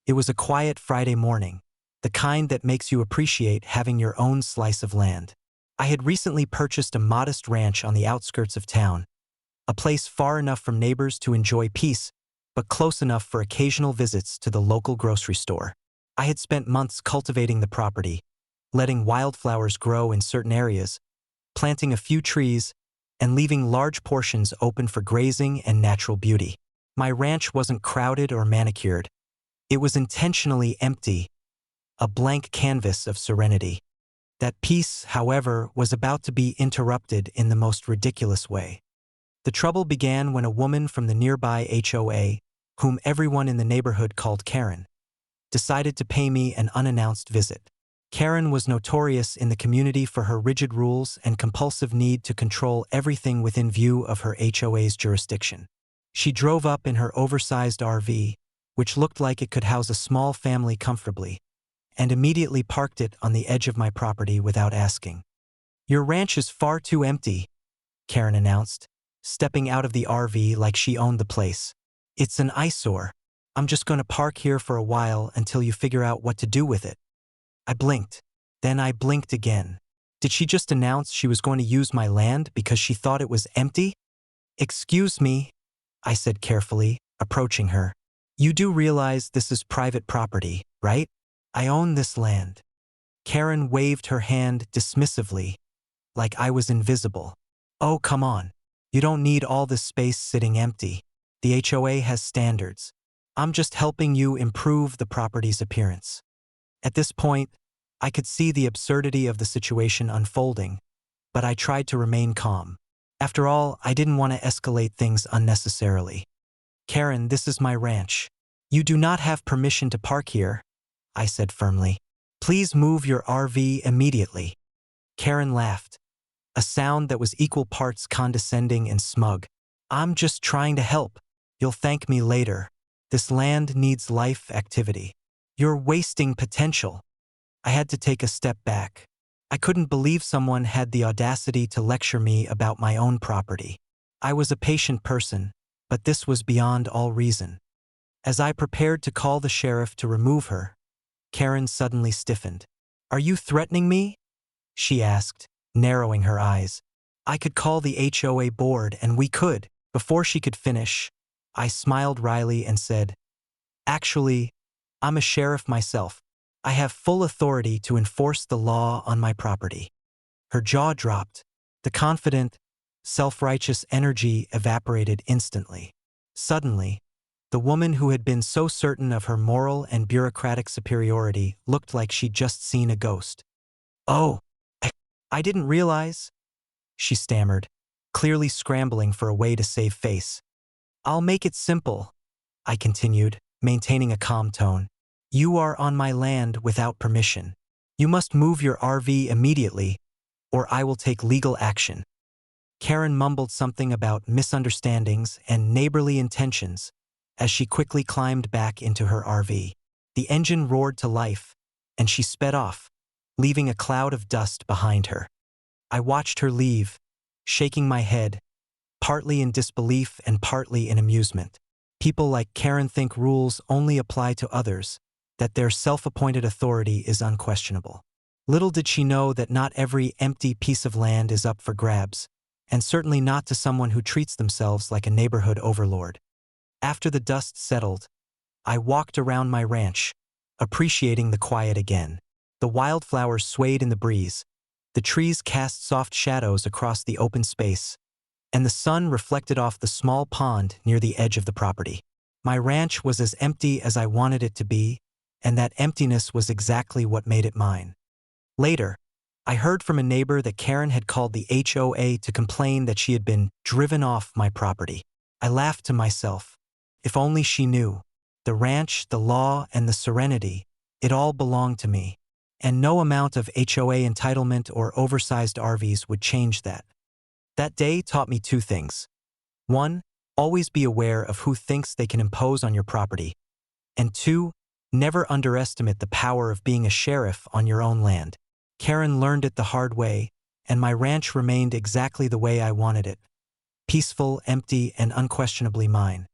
It was a quiet Friday morning, the kind that makes you appreciate having your own slice of land. I had recently purchased a modest ranch on the outskirts of town, a place far enough from neighbors to enjoy peace, but close enough for occasional visits to the local grocery store. I had spent months cultivating the property, letting wildflowers grow in certain areas, planting a few trees, and leaving large portions open for grazing and natural beauty. My ranch wasn't crowded or manicured. It was intentionally empty, a blank canvas of serenity. That peace, however, was about to be interrupted in the most ridiculous way. The trouble began when a woman from the nearby HOA, whom everyone in the neighborhood called Karen, decided to pay me an unannounced visit. Karen was notorious in the community for her rigid rules and compulsive need to control everything within view of her HOA's jurisdiction. She drove up in her oversized RV, which looked like it could house a small family comfortably, and immediately parked it on the edge of my property without asking. "Your ranch is far too empty," Karen announced, stepping out of the RV like she owned the place. "It's an eyesore. I'm just going to park here for a while until you figure out what to do with it." I blinked. Then I blinked again. Did she just announce she was going to use my land because she thought it was empty? "Excuse me," I said carefully, approaching her. "You do realize this is private property, right? I own this land." Karen waved her hand dismissively, like I was invisible. "Oh, come on. You don't need all this space sitting empty. The HOA has standards. I'm just helping you improve the property's appearance." At this point, I could see the absurdity of the situation unfolding, but I tried to remain calm. After all, I didn't want to escalate things unnecessarily. "Karen, this is my ranch. You do not have permission to park here," I said firmly. "Please move your RV immediately." Karen laughed, a sound that was equal parts condescending and smug. "I'm just trying to help. You'll thank me later. This land needs life activity. You're wasting potential." I had to take a step back. I couldn't believe someone had the audacity to lecture me about my own property. I was a patient person, but this was beyond all reason. As I prepared to call the sheriff to remove her, Karen suddenly stiffened. "Are you threatening me?" she asked, narrowing her eyes. "I could call the HOA board and we could." Before she could finish, I smiled wryly and said, "Actually, I'm a sheriff myself. I have full authority to enforce the law on my property." Her jaw dropped. The confident, self-righteous energy evaporated instantly. Suddenly, the woman who had been so certain of her moral and bureaucratic superiority looked like she'd just seen a ghost. "Oh, I didn't realize," she stammered, clearly scrambling for a way to save face. "I'll make it simple," I continued, maintaining a calm tone. "You are on my land without permission. You must move your RV immediately, or I will take legal action." Karen mumbled something about misunderstandings and neighborly intentions as she quickly climbed back into her RV. The engine roared to life, and she sped off, leaving a cloud of dust behind her. I watched her leave, shaking my head, partly in disbelief and partly in amusement. People like Karen think rules only apply to others, that their self-appointed authority is unquestionable. Little did she know that not every empty piece of land is up for grabs, and certainly not to someone who treats themselves like a neighborhood overlord. After the dust settled, I walked around my ranch, appreciating the quiet again. The wildflowers swayed in the breeze, the trees cast soft shadows across the open space, and the sun reflected off the small pond near the edge of the property. My ranch was as empty as I wanted it to be, and that emptiness was exactly what made it mine. Later, I heard from a neighbor that Karen had called the HOA to complain that she had been driven off my property. I laughed to myself. If only she knew. The ranch, the law, and the serenity, it all belonged to me. And no amount of HOA entitlement or oversized RVs would change that. That day taught me two things. One, always be aware of who thinks they can impose on your property. And two, never underestimate the power of being a sheriff on your own land. Karen learned it the hard way, and my ranch remained exactly the way I wanted it. Peaceful, empty, and unquestionably mine.